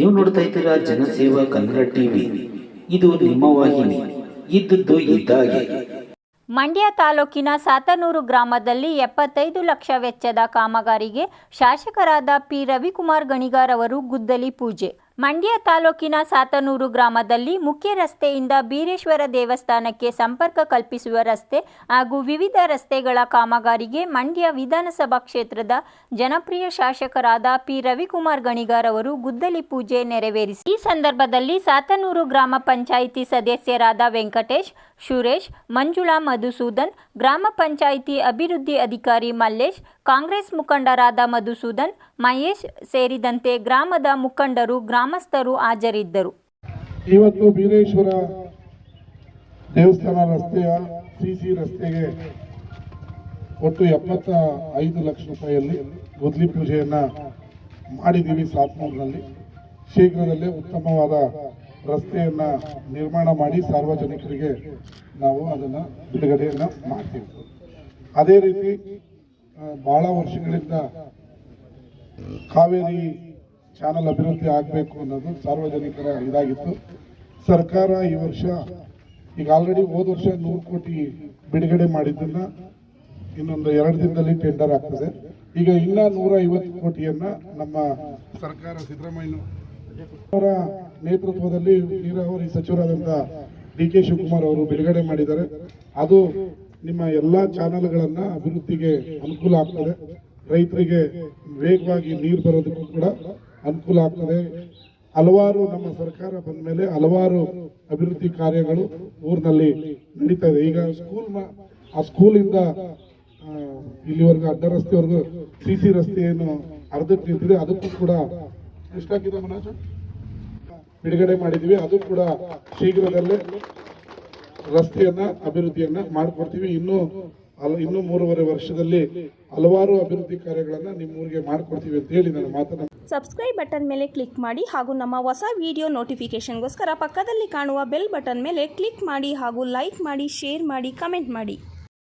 ನೀವು ನೋಡ್ತಾ ಇದ್ದೀರಾ ಜನಸೇವಾ ಕನ್ನಡ ಟಿವಿ. ಇದು ನಿಮ್ಮ ವಾಹಿನಿ. ಇದ್ದದ್ದು ಇದ್ದಾಗೆ. ಮಂಡ್ಯ ತಾಲೂಕಿನ ಸಾತನೂರು ಗ್ರಾಮದಲ್ಲಿ 75 ಲಕ್ಷ ವೆಚ್ಚದ ಕಾಮಗಾರಿಗೆ ಶಾಸಕರಾದ ಪಿ ರವಿಕುಮಾರ್ ಗಣಿಗಾರ್ ಅವರು ಗುದ್ದಲಿ ಪೂಜೆ. ಮಂಡ್ಯ ತಾಲೂಕಿನ ಸಾತನೂರು ಗ್ರಾಮದಲ್ಲಿ ಮುಖ್ಯ ರಸ್ತೆಯಿಂದ ಬೀರೇಶ್ವರ ದೇವಸ್ಥಾನಕ್ಕೆ ಸಂಪರ್ಕ ಕಲ್ಪಿಸುವ ರಸ್ತೆ ಹಾಗೂ ವಿವಿಧ ರಸ್ತೆಗಳ ಕಾಮಗಾರಿಗೆ ಮಂಡ್ಯ ವಿಧಾನಸಭಾ ಕ್ಷೇತ್ರದ ಜನಪ್ರಿಯ ಶಾಸಕರಾದ ಪಿ ರವಿಕುಮಾರ್ ಗಣಿಗಾರ್ ಅವರು ಗುದ್ದಲಿ ಪೂಜೆ ನೆರವೇರಿಸಿ ಈ ಸಂದರ್ಭದಲ್ಲಿ ಸಾತನೂರು ಗ್ರಾಮ ಪಂಚಾಯಿತಿ ಸದಸ್ಯರಾದ ವೆಂಕಟೇಶ್, ಸುರೇಶ್, ಮಂಜುಳಾ, ಮಧುಸೂದನ್, ಗ್ರಾಮ ಪಂಚಾಯಿತಿ ಅಭಿವೃದ್ಧಿ ಅಧಿಕಾರಿ ಮಲ್ಲೇಶ್, ಕಾಂಗ್ರೆಸ್ ಮುಖಂಡರಾದ ಮಧುಸೂದನ್, ಮಹೇಶ್ ಸೇರಿದಂತೆ ಗ್ರಾಮದ ಮುಖಂಡರು, ಗ್ರಾಮಸ್ಥರು ಹಾಜರಿದ್ದರು. ಇವತ್ತು ಬೀರೇಶ್ವರ ದೇವಸ್ಥಾನ ರಸ್ತೆಯ ಸಿಸಿ ರಸ್ತೆಗೆ ಒಟ್ಟು 75 ಲಕ್ಷ ರೂಪಾಯಿಯಲ್ಲಿ ಗುದ್ದಲಿ ಪೂಜೆಯನ್ನ ಮಾಡಿದ್ದೀವಿ. ಸಾತ್ನೂರಿನಲ್ಲಿ ಶೀಘ್ರದಲ್ಲೇ ಉತ್ತಮವಾದ ರಸ್ತೆಯನ್ನ ನಿರ್ಮಾಣ ಮಾಡಿ ಸಾರ್ವಜನಿಕರಿಗೆ ನಾವು ಅದನ್ನು ಬಿಡುಗಡೆಯನ್ನ ಮಾಡ್ತೀವಿ. ಅದೇ ರೀತಿ ಬಹಳ ವರ್ಷಗಳಿಂದ ಕಾವೇರಿ ಚಾನಲ್ ಅಭಿವೃದ್ಧಿ ಆಗಬೇಕು ಅನ್ನೋದು ಸಾರ್ವಜನಿಕರ ಇದಾಗಿತ್ತು. ಸರ್ಕಾರ ಈ ವರ್ಷ ಈಗ ಆಲ್ರೆಡಿ ಹೋದ ವರ್ಷ 100 ಕೋಟಿ ಬಿಡುಗಡೆ ಮಾಡಿದ್ದನ್ನ ಇನ್ನೊಂದು 2 ದಿನದಲ್ಲಿ ಟೆಂಡರ್ ಆಗ್ತದೆ. ಈಗ ಇನ್ನ 150 ಕೋಟಿಯನ್ನ ನಮ್ಮ ಸರ್ಕಾರ ಸಿದ್ದರಾಮಯ್ಯ ಅವರ ನೇತೃತ್ವದಲ್ಲಿ ನೀರಾವರಿ ಸಚಿವರಾದಂಥ DK ಶಿವಕುಮಾರ್ ಅವರು ಬಿಡುಗಡೆ ಮಾಡಿದ್ದಾರೆ. ಅದು ನಿಮ್ಮ ಎಲ್ಲ ಚಾನಲ್ಗಳನ್ನ ಅಭಿವೃದ್ಧಿಗೆ ಅನುಕೂಲ ಆಗ್ತದೆ. ರೈತರಿಗೆ ವೇಗವಾಗಿ ನೀರು ಬರೋದಕ್ಕೂ ಕೂಡ ಅನುಕೂಲ ಆಗ್ತದೆ. ಹಲವಾರು ನಮ್ಮ ಸರ್ಕಾರ ಬಂದ ಮೇಲೆ ಹಲವಾರು ಅಭಿವೃದ್ಧಿ ಕಾರ್ಯಗಳು ಊರಿನಲ್ಲಿ ನಡೀತಾ ಇದೆ. ಈಗ ಆ ಸ್ಕೂಲಿಂದ ಇಲ್ಲಿವರೆಗೂ ಅಡ್ಡ ರಸ್ತೆವರೆಗೂ ಸಿಸಿ ರಸ್ತೆ ಏನು ಅರ್ಧಕ್ಕೆ ನಿಂತಿದೆ, ಅದಕ್ಕೂ ಕೂಡ ಎಷ್ಟಾಗಿದೆ ಮನೋಜ್ ಬಿಡುಗಡೆ ಮಾಡಿದ್ವಿ. ಅದು ಕೂಡ ಶೀಘ್ರದಲ್ಲೇ ರಸ್ತೆಯನ್ನ ಅಭಿವೃದ್ಧಿಯನ್ನ ಮಾಡಿಕೊಡ್ತೀವಿ. ಇನ್ನೂ 3.5 ವರ್ಷದಲ್ಲಿ ಹಲವಾರು ಅಭಿವೃದ್ಧಿ ಕಾರ್ಯಗಳನ್ನ ನಿಮ್ಮೂರಿಗೆ ಮಾಡಿಕೊಡ್ತೀವಿ ಅಂತ ಹೇಳಿ ನಾನು ಮಾತನ್ನ. ಸಬ್ಸ್ಕ್ರೈಬ್ ಬಟನ್ ಮೇಲೆ ಕ್ಲಿಕ್ ಮಾಡಿ ಹಾಗೂ ನಮ್ಮ ಹೊಸ ವಿಡಿಯೋ ನೋಟಿಫಿಕೇಶನ್ಗೋಸ್ಕರ ಪಕ್ಕದಲ್ಲಿ ಕಾಣುವ ಬೆಲ್ ಬಟನ್ ಮೇಲೆ ಕ್ಲಿಕ್ ಮಾಡಿ ಹಾಗೂ ಲೈಕ್ ಮಾಡಿ, ಶೇರ್ ಮಾಡಿ, ಕಮೆಂಟ್ ಮಾಡಿ.